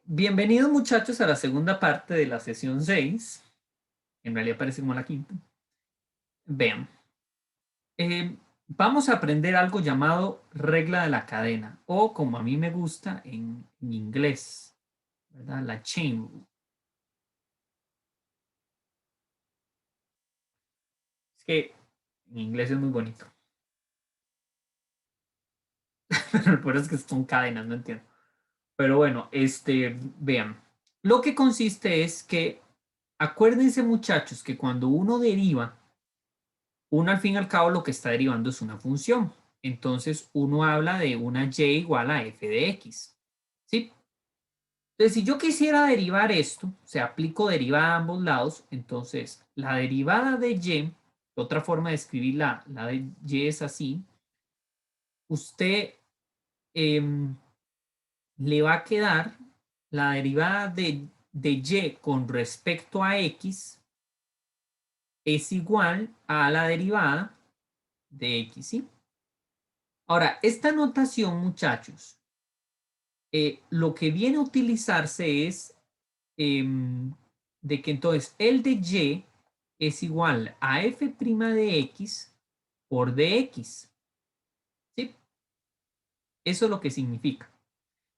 Bienvenidos muchachos a la segunda parte de la sesión 6. En realidad parece como la quinta. Vean, vamos a aprender algo llamado regla de la cadena, o como a mí me gusta en inglés, ¿verdad? La chain rule. Es que en inglés es muy bonito. Pero por eso es que son cadenas, no entiendo. Pero bueno, vean, lo que consiste es que acuérdense muchachos que cuando uno deriva, uno al fin y al cabo lo que está derivando es una función. Entonces uno habla de una y igual a f de x. ¿Sí? Entonces si yo quisiera derivar esto, o sea, aplico derivada a ambos lados, entonces la derivada de y, otra forma de escribir la de y es así, usted em, le va a quedar la derivada de y con respecto a x es igual a la derivada de x, ¿sí? Ahora, esta notación, muchachos, lo que viene a utilizarse es de que entonces el de y es igual a f' de x por dx. ¿Sí? Eso es lo que significa.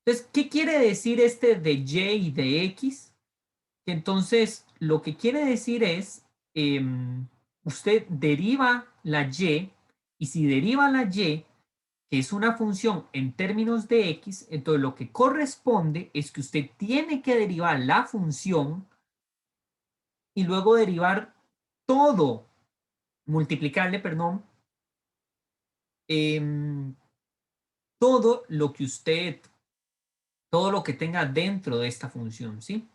Entonces, ¿qué quiere decir este de y de x? Que entonces lo que quiere decir es, usted deriva la y si deriva la y, que es una función en términos de x, entonces lo que corresponde es que usted tiene que derivar la función y luego derivar todo, multiplicarle, perdón, em, todo lo que usted, todo lo que tenga dentro de esta función, ¿sí?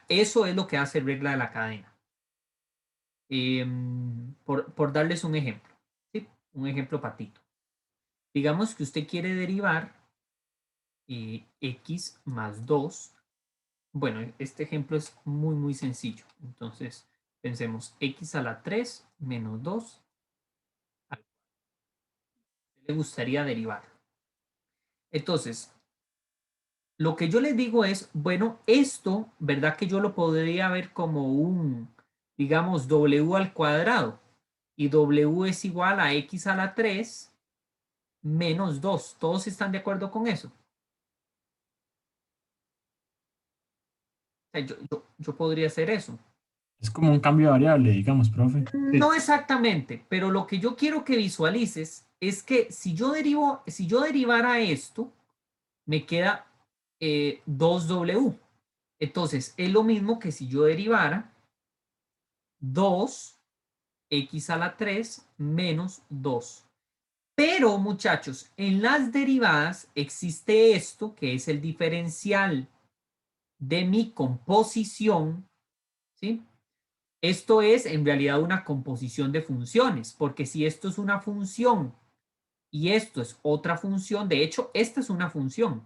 Eso es lo que hace regla de la cadena. Por darles un ejemplo, ¿sí? Un ejemplo patito. Digamos que usted quiere derivar x más 2. Bueno, este ejemplo es muy sencillo. Entonces, pensemos x a la 3 menos 2. Le gustaría derivar. Entonces, lo que yo les digo es, bueno, esto, ¿verdad? Que yo lo podría ver como un, digamos, w al cuadrado. Y w es igual a x a la 3 menos 2. ¿Todos están de acuerdo con eso? O sea, yo podría hacer eso. Es como un cambio de variable, digamos, profe. Sí. No exactamente, pero lo que yo quiero que visualices es que si yo derivara esto, me queda 2w. Entonces, es lo mismo que si yo derivara 2x a la 3 menos 2. Pero, muchachos, en las derivadas existe esto que es el diferencial de mi composición, ¿sí? Esto es en realidad una composición de funciones, porque si esto es una función y esto es otra función, de hecho, esta es una función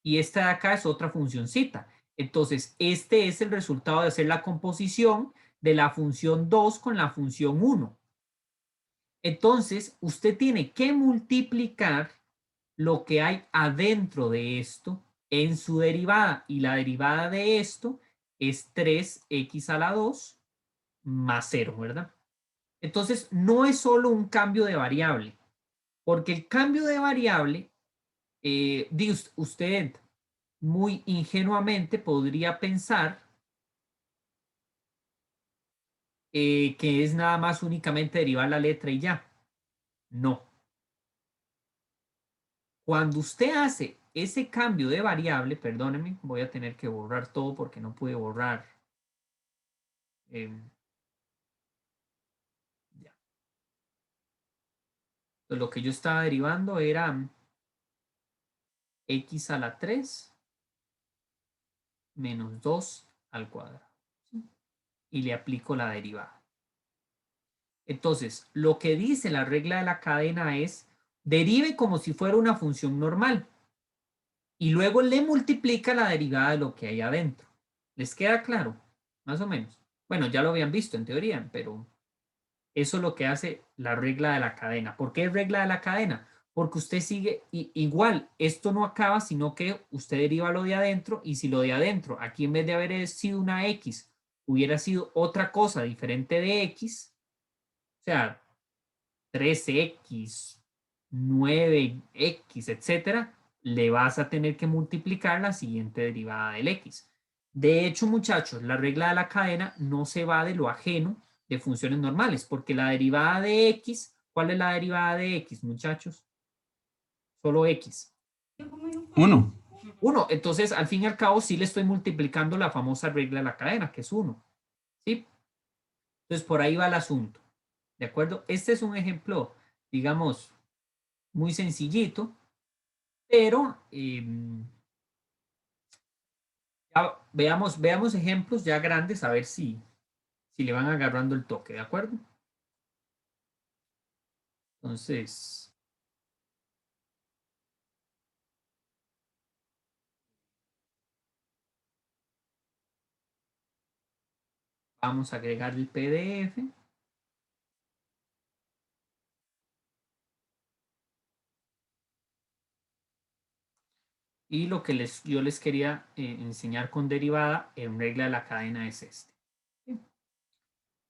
y esta de acá es otra funcioncita. Entonces, este es el resultado de hacer la composición de la función 2 con la función 1. Entonces, usted tiene que multiplicar lo que hay adentro de esto en su derivada y la derivada de esto es 3x a la 2 más 0, ¿verdad? Entonces, no es solo un cambio de variable, porque el cambio de variable, usted muy ingenuamente podría pensar que es nada más únicamente derivar la letra y ya. No. Cuando usted hace ese cambio de variable, perdónenme, voy a tener que borrar todo porque no pude borrar. eh, ya. Entonces, lo que yo estaba derivando era x a la 3 menos 2 al cuadrado. ¿Sí? Y le aplico la derivada. Entonces, lo que dice la regla de la cadena es derive como si fuera una función normal y luego le multiplica la derivada de lo que hay adentro. ¿Les queda claro? Más o menos. Bueno, ya lo habían visto en teoría, pero eso es lo que hace la regla de la cadena. ¿Por qué es regla de la cadena? porque usted sigue igual, esto no acaba, sino que usted deriva lo de adentro, y si lo de adentro, aquí en vez de haber sido una X, hubiera sido otra cosa diferente de X, o sea, 3X, 9X, etcétera, le vas a tener que multiplicar la siguiente derivada del X. De hecho, muchachos, la regla de la cadena no se va de lo ajeno de funciones normales, porque la derivada de X, ¿cuál es la derivada de X, muchachos? Solo X. 1. 1. Entonces, al fin y al cabo, sí le estoy multiplicando la famosa regla de la cadena, que es 1. ¿Sí? Entonces, por ahí va el asunto. ¿De acuerdo? Este es un ejemplo, digamos, muy sencillito, pero ya veamos ejemplos ya grandes a ver si le van agarrando el toque, ¿de acuerdo? Entonces, vamos a agregar el PDF. Y lo que yo les quería enseñar con derivada en regla de la cadena es este.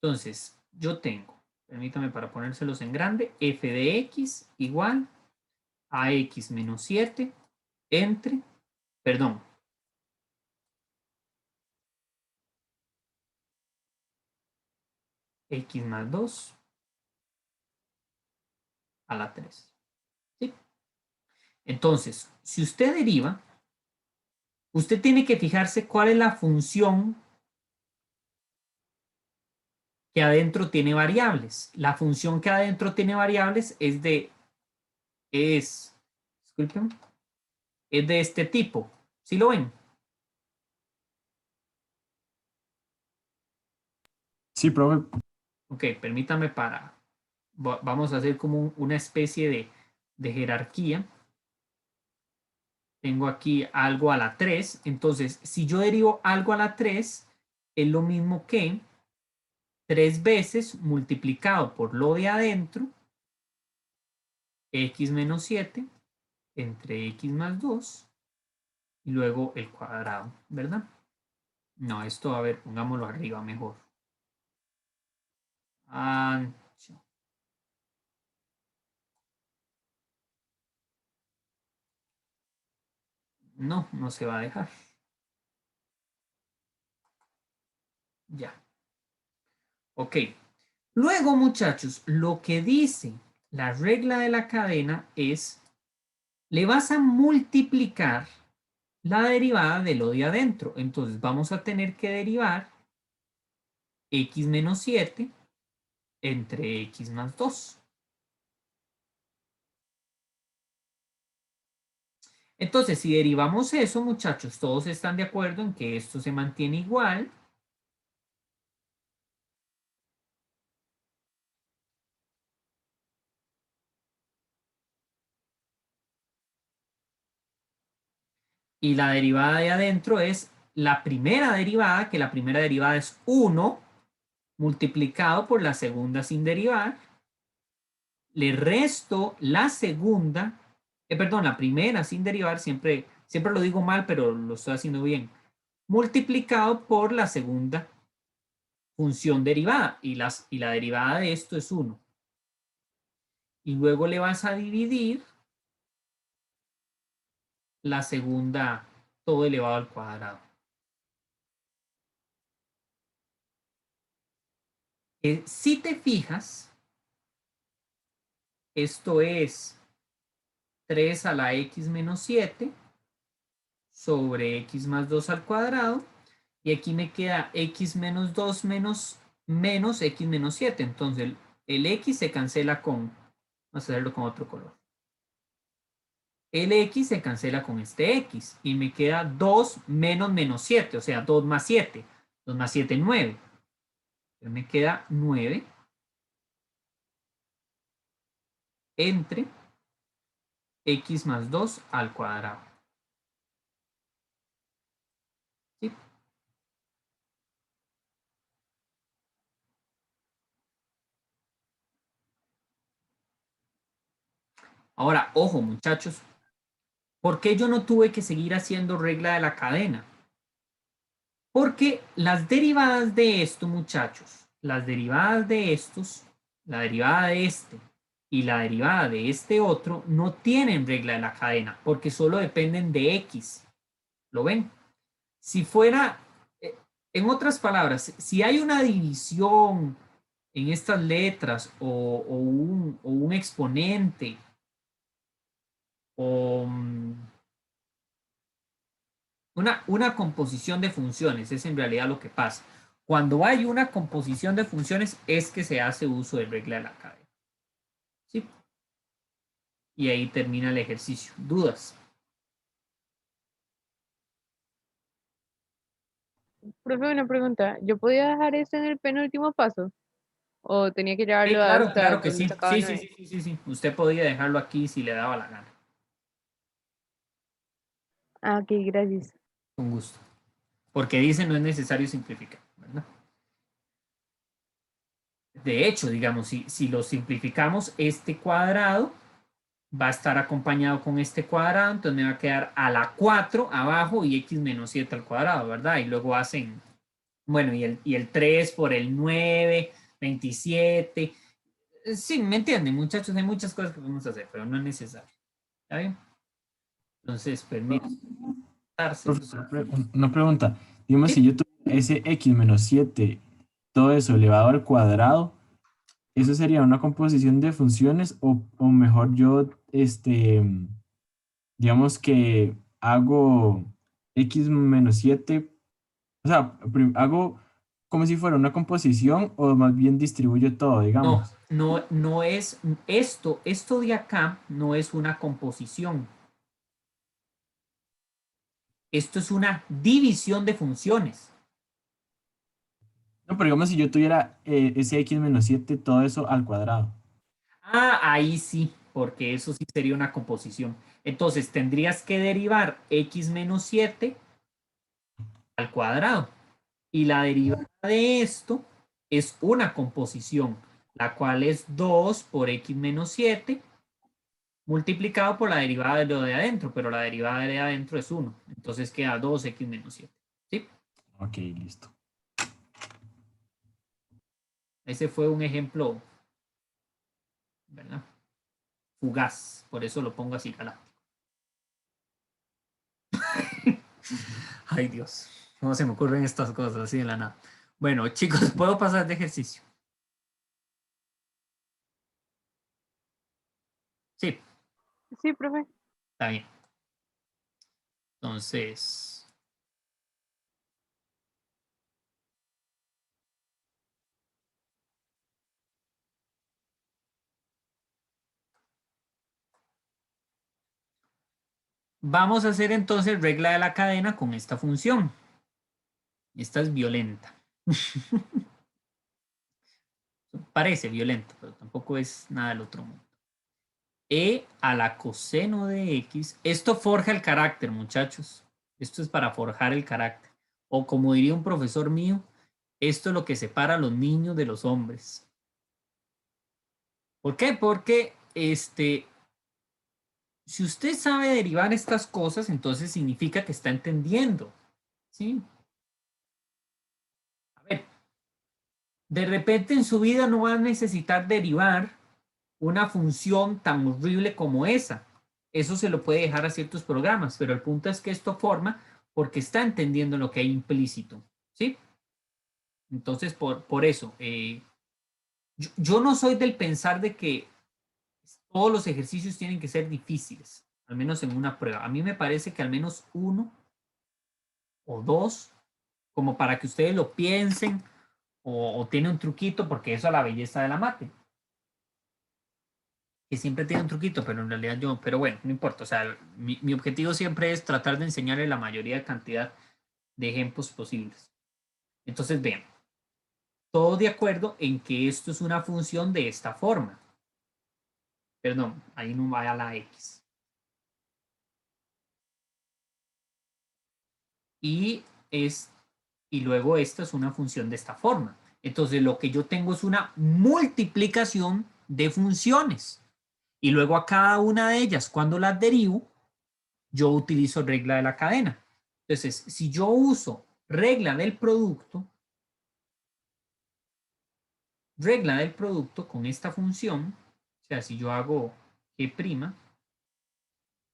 Entonces, yo tengo, permítame para ponérselos en grande, f de x igual a x menos 7 entre, perdón, x más 2 a la 3. ¿Sí? Entonces, si usted deriva, usted tiene que fijarse cuál es la función que adentro tiene variables. La función que adentro tiene variables disculpen, es de este tipo. ¿Sí lo ven? Sí, profe. Ok, permítame vamos a hacer como una especie de jerarquía. Tengo aquí algo a la 3. Entonces, si yo derivo algo a la 3, es lo mismo que 3 veces multiplicado por lo de adentro, x menos 7 entre x más 2 y luego el cuadrado, ¿verdad? No, esto, a ver, pongámoslo arriba mejor. Ancho. No, no se va a dejar. Ya. Ok. Luego, muchachos, lo que dice la regla de la cadena es, le vas a multiplicar la derivada de lo de adentro. Entonces vamos a tener que derivar x menos 7 entre x más 2. Entonces, si derivamos eso, muchachos, todos están de acuerdo en que esto se mantiene igual. Y la derivada de adentro es la primera derivada, que la primera derivada es 1 multiplicado por la segunda sin derivar. Le resto la segunda, perdón, la primera sin derivar, siempre lo digo mal, pero lo estoy haciendo bien, multiplicado por la segunda función derivada, y la derivada de esto es 1. Y luego le vas a dividir la segunda, todo elevado al cuadrado. Si te fijas, esto es 3 a la x menos 7 sobre x más 2 al cuadrado, y aquí me queda x menos 2 menos x menos 7. Entonces el x se cancela con, vamos a hacerlo con otro color. El x se cancela con este x y me queda 2 menos 7, o sea, 2 más 7. 2 más 7, 9. Entonces me queda 9 entre x más 2 al cuadrado. ¿Sí? Ahora, ojo, muchachos, ¿por qué yo no tuve que seguir haciendo regla de la cadena? Porque las derivadas de esto, muchachos, las derivadas de estos, la derivada de este y la derivada de este otro, no tienen regla de la cadena, porque solo dependen de x. ¿Lo ven? Si fuera, en otras palabras, si hay una división en estas letras o un exponente o una composición de funciones, es en realidad lo que pasa. Cuando hay una composición de funciones es que se hace uso de regla de la cadena. ¿Sí? Y ahí termina el ejercicio. ¿Dudas? Profe, una pregunta. ¿Yo podía dejar eso en el penúltimo paso? ¿O tenía que llevarlo Claro, hasta claro que donde sí. sacaba Sí, sí, 9? sí, sí, sí, sí. Usted podía dejarlo aquí si le daba la gana. Ah, ok, gracias. Con gusto. Porque dice no es necesario simplificar, ¿verdad? De hecho, digamos, si lo simplificamos, este cuadrado va a estar acompañado con este cuadrado, entonces me va a quedar a la 4 abajo y x menos 7 al cuadrado, ¿verdad? Y luego hacen, bueno, y el 3 por el 9, 27. Sí, me entienden, muchachos, hay muchas cosas que podemos hacer, pero no es necesario. ¿Está bien? Entonces, permítanme. Profesor, una pregunta. Digamos, Sí, si yo tuviera ese x menos 7 todo eso elevado al cuadrado, ¿eso sería una composición de funciones o mejor yo, digamos que hago x menos 7, o sea, hago como si fuera una composición o más bien distribuyo todo, no, digamos? no es esto de acá no es una composición. Esto es una división de funciones. No, pero digamos si yo tuviera ese x menos 7 todo eso al cuadrado. Ah, ahí sí, porque eso sí sería una composición. Entonces tendrías que derivar x menos 7 al cuadrado. Y la derivada de esto es una composición, la cual es 2 por x menos 7 multiplicado por la derivada de lo de adentro, pero la derivada de adentro es 1. Entonces queda 2x menos 7. ¿Sí? Ok, listo. Ese fue un ejemplo, ¿verdad? Fugaz, por eso lo pongo así galáctico. Ay, Dios, ¿cómo se me ocurren estas cosas así de la nada? Bueno, chicos, ¿puedo pasar de ejercicio? Sí, Sí, profe. está bien. Entonces, vamos a hacer entonces regla de la cadena con esta función. Esta es violenta. Parece violenta, pero tampoco es nada del otro mundo. E a la coseno de x. Esto forja el carácter, muchachos. Esto es para forjar el carácter. O como diría un profesor mío, esto es lo que separa a los niños de los hombres. ¿Por qué? Porque si usted sabe derivar estas cosas, entonces significa que está entendiendo. ¿Sí? A ver, de repente en su vida no va a necesitar derivar una función tan horrible como esa. Eso se lo puede dejar a ciertos programas, pero el punto es que esto forma porque está entendiendo lo que hay implícito. ¿Sí? Entonces, por eso, yo no soy del pensar de que todos los ejercicios tienen que ser difíciles, al menos en una prueba. A mí me parece que al menos uno o dos, como para que ustedes lo piensen o tiene un truquito, porque eso es la belleza de la mate, que siempre tiene un truquito, pero en realidad pero bueno, no importa, o sea, mi objetivo siempre es tratar de enseñarle la mayoría de cantidad de ejemplos posibles. Entonces, vean, todo de acuerdo en que esto es una función de esta forma. Perdón, ahí no vaya la x. Y, es, y luego esta es una función de esta forma. Entonces, lo que yo tengo es una multiplicación de funciones. Y luego a cada una de ellas, cuando las derivo, yo utilizo regla de la cadena. Entonces, si yo uso regla del producto con esta función, o sea, si yo hago g',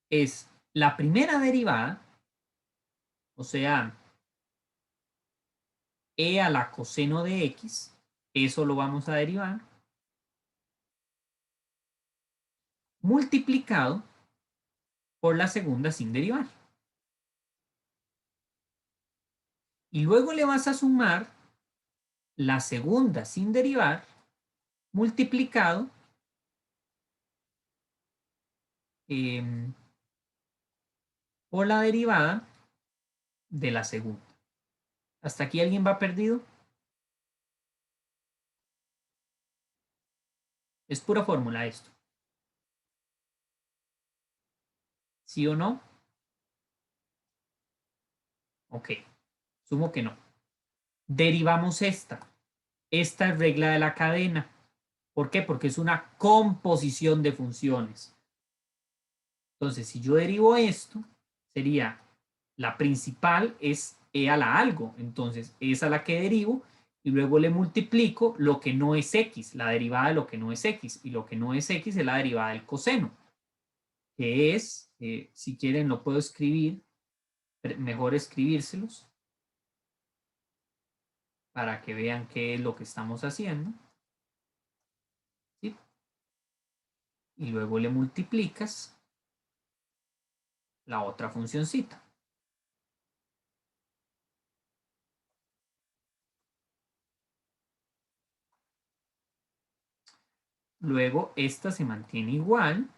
es la primera derivada, o sea, e a la coseno de x, eso lo vamos a derivar, multiplicado por la segunda sin derivar. Y luego le vas a sumar la segunda sin derivar multiplicado por la derivada de la segunda. ¿Hasta aquí alguien va perdido? Es pura fórmula esto. ¿Sí o no? Ok, sumo que no. Derivamos esta. Esta es regla de la cadena. ¿Por qué? Porque es una composición de funciones. Entonces, si yo derivo esto, sería la principal es e a la algo. Entonces, es a la que derivo y luego le multiplico lo que no es x, la derivada de lo que no es x. Y lo que no es x es la derivada del coseno, que es, si quieren lo puedo escribir, mejor escribírselos para que vean qué es lo que estamos haciendo. ¿Sí? Y luego le multiplicas la otra funcioncita. Luego esta se mantiene igual.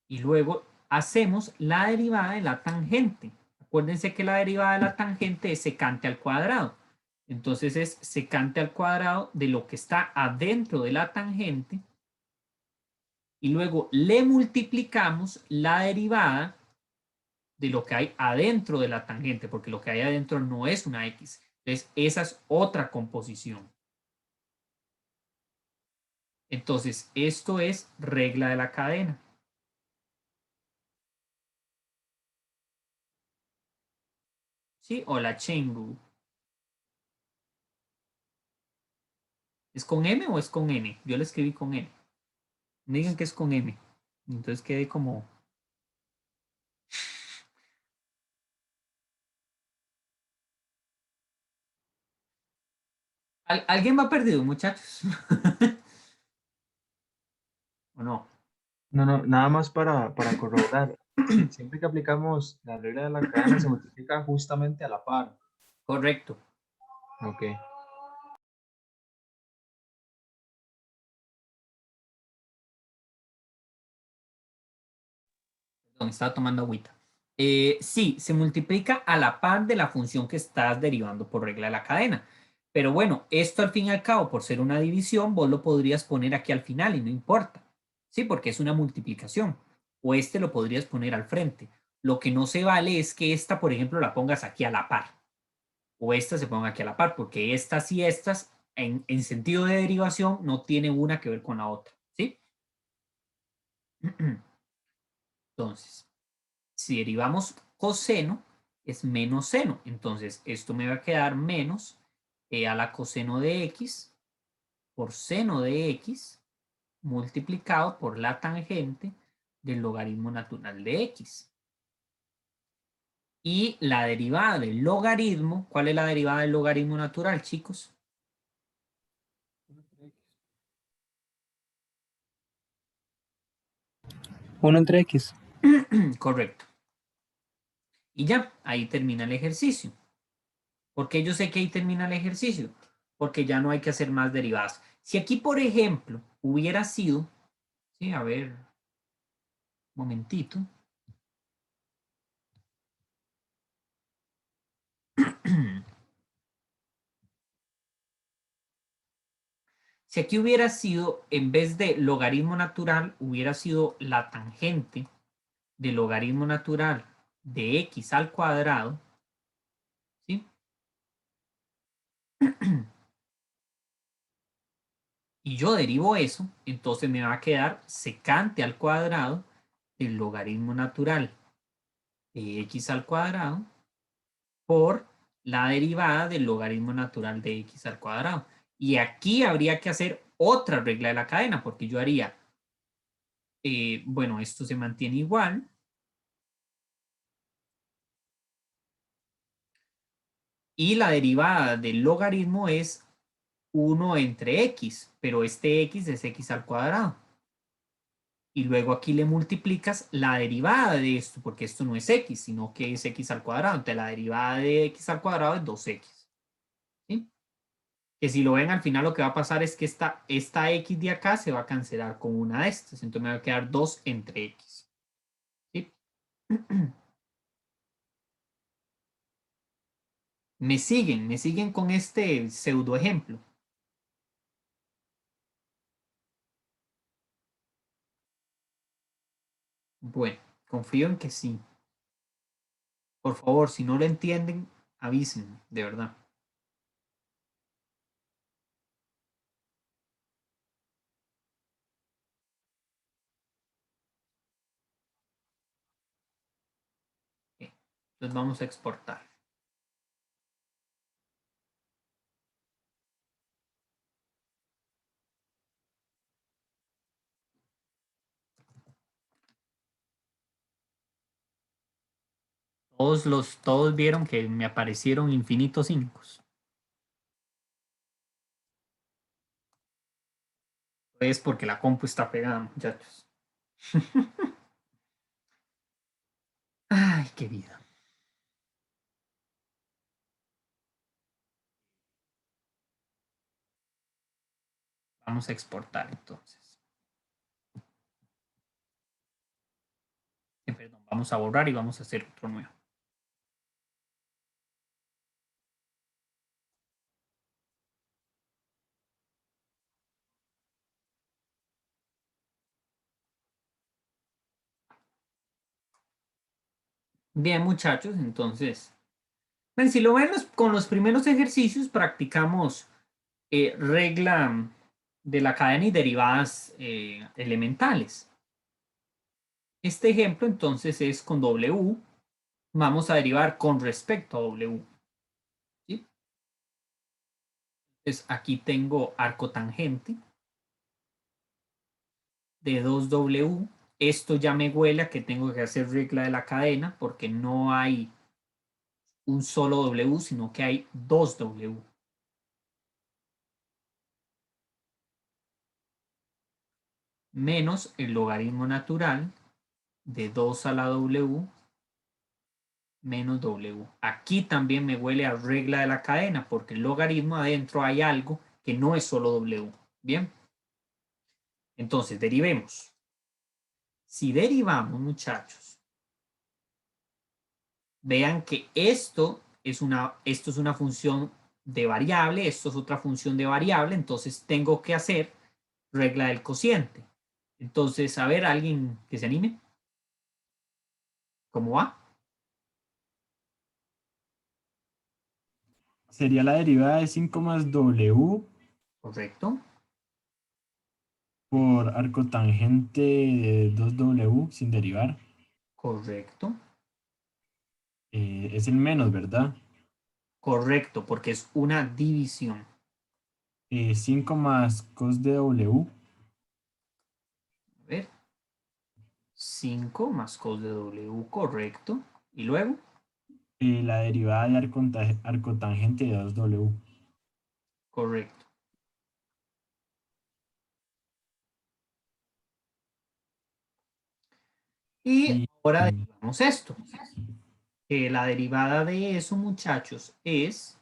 Y luego hacemos la derivada de la tangente. Acuérdense que la derivada de la tangente es secante al cuadrado. Entonces es secante al cuadrado de lo que está adentro de la tangente. Y luego le multiplicamos la derivada de lo que hay adentro de la tangente, porque lo que hay adentro no es una X. Entonces, esa es otra composición. Entonces, esto es regla de la cadena. ¿Sí? O la chain rule. ¿Es con M o es con N? Yo le escribí con N. Me digan que es con M. Entonces quedé como... ¿Alguien va perdido, muchachos? ¿O no? No, no, nada más para corroborar. Siempre que aplicamos la regla de la cadena se multiplica justamente a la par. Correcto. Ok. Perdón, estaba tomando agüita. Sí, se multiplica a la par de la función que estás derivando por regla de la cadena. Pero bueno, esto al fin y al cabo, por ser una división, vos lo podrías poner aquí al final y no importa. Sí, porque es una multiplicación. O este lo podrías poner al frente. Lo que no se vale es que esta, por ejemplo, la pongas aquí a la par. O esta se ponga aquí a la par, porque estas y estas, en sentido de derivación, no tienen una que ver con la otra. ¿Sí? Entonces, si derivamos coseno, es menos seno. Entonces, esto me va a quedar menos e a la coseno de x por seno de x multiplicado por la tangente del logaritmo natural de x. Y la derivada del logaritmo, ¿cuál es la derivada del logaritmo natural, chicos? 1 entre x. Correcto. Y ya, ahí termina el ejercicio. ¿Por qué yo sé que ahí termina el ejercicio? Porque ya no hay que hacer más derivadas. Si aquí, por ejemplo, hubiera sido, sí, a ver, un momentito. Si aquí hubiera sido, en vez de logaritmo natural, hubiera sido la tangente del logaritmo natural de x al cuadrado, ¿sí? y yo derivo eso, entonces me va a quedar secante al cuadrado del logaritmo natural de x al cuadrado por la derivada del logaritmo natural de x al cuadrado. Y aquí habría que hacer otra regla de la cadena, porque yo haría, bueno, esto se mantiene igual. Y la derivada del logaritmo es 1 entre x, pero este x es x al cuadrado. Y luego aquí le multiplicas la derivada de esto, porque esto no es x, sino que es x al cuadrado. Entonces la derivada de x al cuadrado es 2x. ¿Sí? Que si lo ven al final lo que va a pasar es que esta x de acá se va a cancelar con una de estas. Entonces me va a quedar 2 entre x. ¿Sí? Me siguen con este pseudo ejemplo. Bueno, confío en que sí. Por favor, si no lo entienden, avísenme, de verdad. Ok, entonces vamos a exportar. Todos vieron que me aparecieron infinitos 5. Es porque la compu está pegada, muchachos. Ay, qué vida. Vamos a exportar entonces. Perdón, vamos a borrar y vamos a hacer otro nuevo. Bien, muchachos, entonces, si lo ven con los primeros ejercicios, practicamos regla de la cadena y derivadas elementales. Este ejemplo entonces es con W. Vamos a derivar con respecto a W. ¿Sí? Entonces aquí tengo arco tangente de 2W. Esto ya me huele a que tengo que hacer regla de la cadena porque no hay un solo W, sino que hay dos W. Menos el logaritmo natural de 2 a la W menos W. Aquí también me huele a regla de la cadena porque el logaritmo adentro hay algo que no es solo W. Bien. Entonces, derivemos. Si derivamos, muchachos, vean que esto es una función de variable, esto es otra función de variable, entonces tengo que hacer regla del cociente. Entonces, a ver, alguien que se anime. ¿Cómo va? Sería la derivada de 5 más W Correcto. por arco tangente de 2W sin derivar. Correcto. Es el menos, ¿verdad? Correcto, porque es una división. 5 más cos de W. A ver. 5 más cos de W, correcto. Y luego, La derivada de arco tangente de 2W. correcto. Y Y, ahora y- derivamos esto. La derivada de eso, muchachos, es,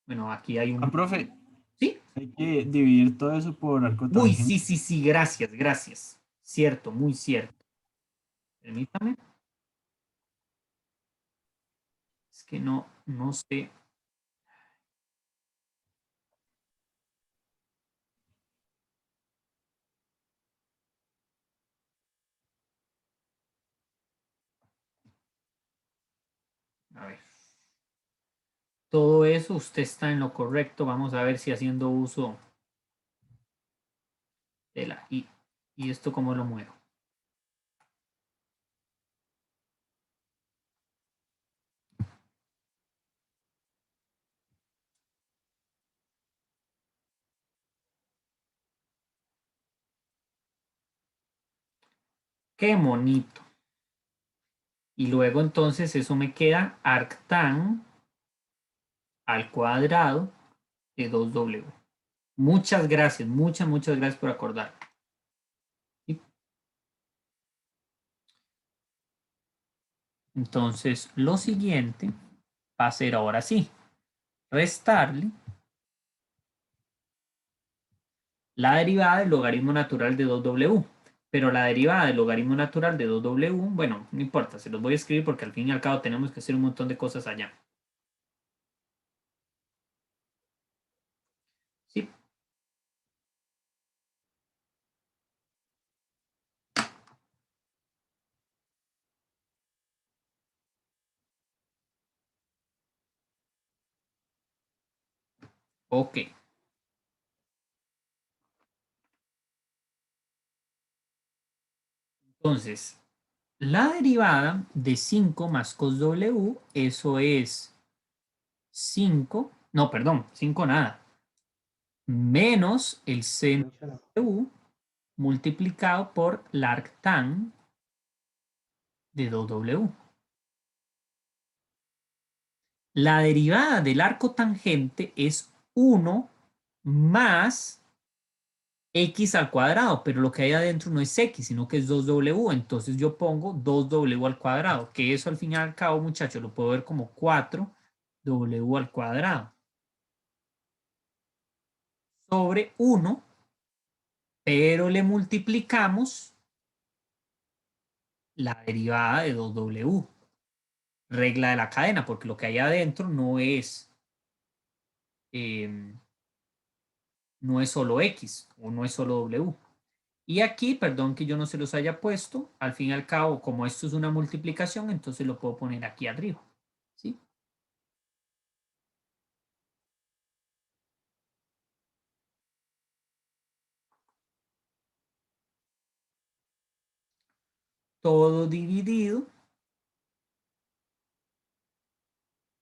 bueno, aquí hay un, profe, ¿sí? hay que dividir todo eso por arco Uy, sí, tangente. sí, sí, gracias, gracias. Cierto, muy cierto. Permítame. Es que no sé. A ver. Todo eso, usted está en lo correcto. Vamos a ver si haciendo uso ¿Y esto cómo lo muevo? Qué bonito. Y luego entonces eso me queda arctan al cuadrado de 2W. Muchas gracias, muchas gracias por acordar. Entonces, lo siguiente va a ser ahora sí, restarle la derivada del logaritmo natural de 2W. Pero la derivada del logaritmo natural de 2W, bueno, no importa, se los voy a escribir porque al fin y al cabo tenemos que hacer un montón de cosas allá. ¿Sí? Ok. Entonces, la derivada de 5 más cos W, eso es 5, no, perdón, 5 nada, menos el seno de U multiplicado por la arctan de 2W. La derivada del arco tangente es 1 más x al cuadrado, pero lo que hay adentro no es x, sino que es 2w, entonces yo pongo 2w al cuadrado, que eso al fin y al cabo, muchachos, lo puedo ver como 4w al cuadrado sobre 1, pero le multiplicamos la derivada de 2w, regla de la cadena, porque lo que hay adentro no es solo x o no es solo w. Y aquí, perdón que yo no se los haya puesto, al fin y al cabo, como esto es una multiplicación, entonces lo puedo poner aquí arriba. ¿Sí? Todo dividido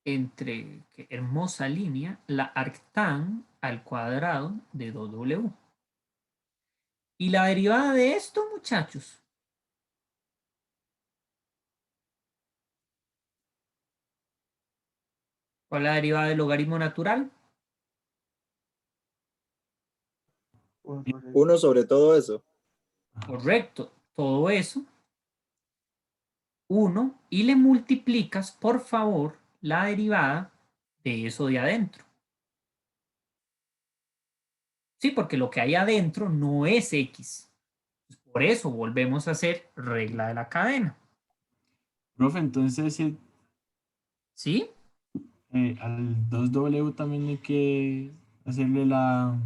entre, qué hermosa línea, la arctan al cuadrado de 2w. Y la derivada de esto, muchachos. ¿Cuál es la derivada del logaritmo natural? 1 sobre todo eso. Correcto. Todo eso. 1. Y le multiplicas, por favor, la derivada de eso de adentro. Sí, porque lo que hay adentro no es x. Por eso volvemos a hacer regla de la cadena. Profe, entonces ¿Sí? al 2W también hay que hacerle la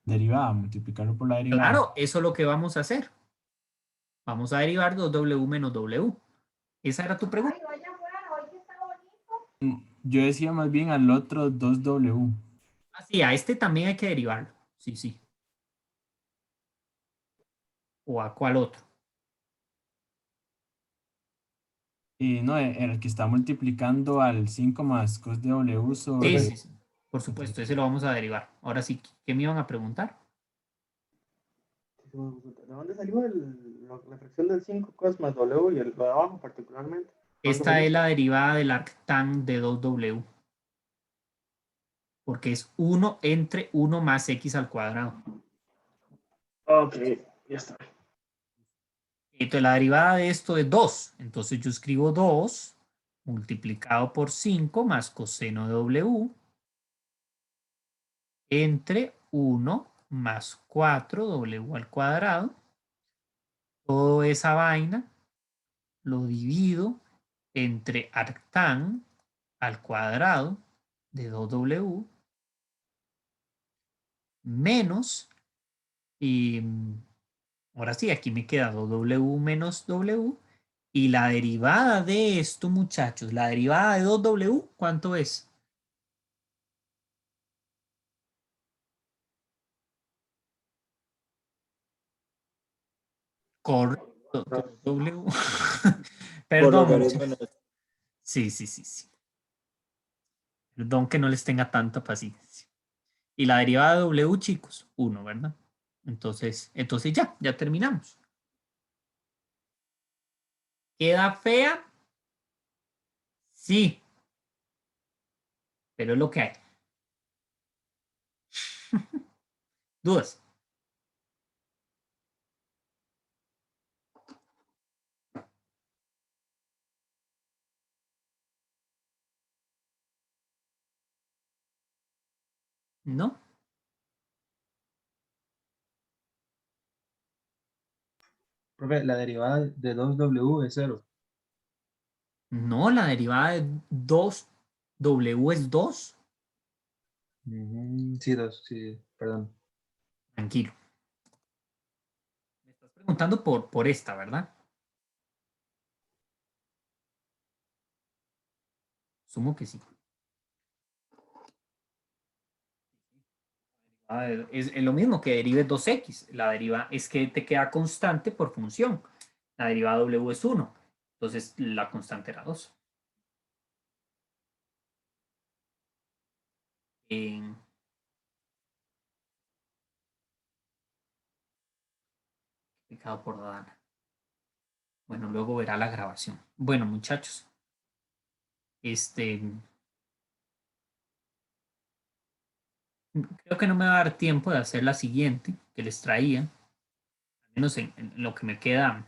derivada, multiplicarlo por la derivada. Claro, eso es lo que vamos a hacer. Vamos a derivar 2w menos w. ¿Esa era tu pregunta? Yo decía más bien al otro 2W. Ah, sí, a este también hay que derivarlo. Sí, sí. ¿O a cuál otro? No, el que está multiplicando al 5 más cos de W Sí, sobre... sí, sí. Por supuesto, ese lo vamos a derivar. Ahora sí, ¿qué me iban a preguntar? ¿De dónde salió la fracción del 5 cos más W y lo de abajo particularmente? Esta es la derivada del arctan de 2w. Porque es 1 entre 1 más x al cuadrado. Ok, ya está. Entonces la derivada de esto es 2. Entonces yo escribo 2 multiplicado por 5 más coseno de w entre 1 más 4w al cuadrado. Toda esa vaina lo divido entre arctan al cuadrado de 2w menos, y ahora sí, aquí me queda 2w menos w. Y la derivada de esto, muchachos, la derivada de 2w, ¿cuánto es? Correcto. W. Por Perdón. logaritmo muchachos. Sí. Perdón que no les tenga tanta paciencia. Y la derivada de W, chicos, 1, ¿verdad? Entonces ya terminamos. ¿Queda fea? Sí. Pero es lo que hay. ¿Dudas? ¿No? Profe, la derivada de 2W es 0. No, la derivada de 2W es 2. Sí, 2, sí, perdón. Tranquilo. Me estás preguntando por esta, ¿verdad? Sumo que sí. Es lo mismo que derive 2x. La deriva es que te queda constante por función. La derivada W es 1. Entonces la constante era 2. Explicado por Dana. Bueno, luego verá la grabación. Bueno, muchachos. Creo que no me va a dar tiempo de hacer la siguiente que les traía. Al menos en lo que me queda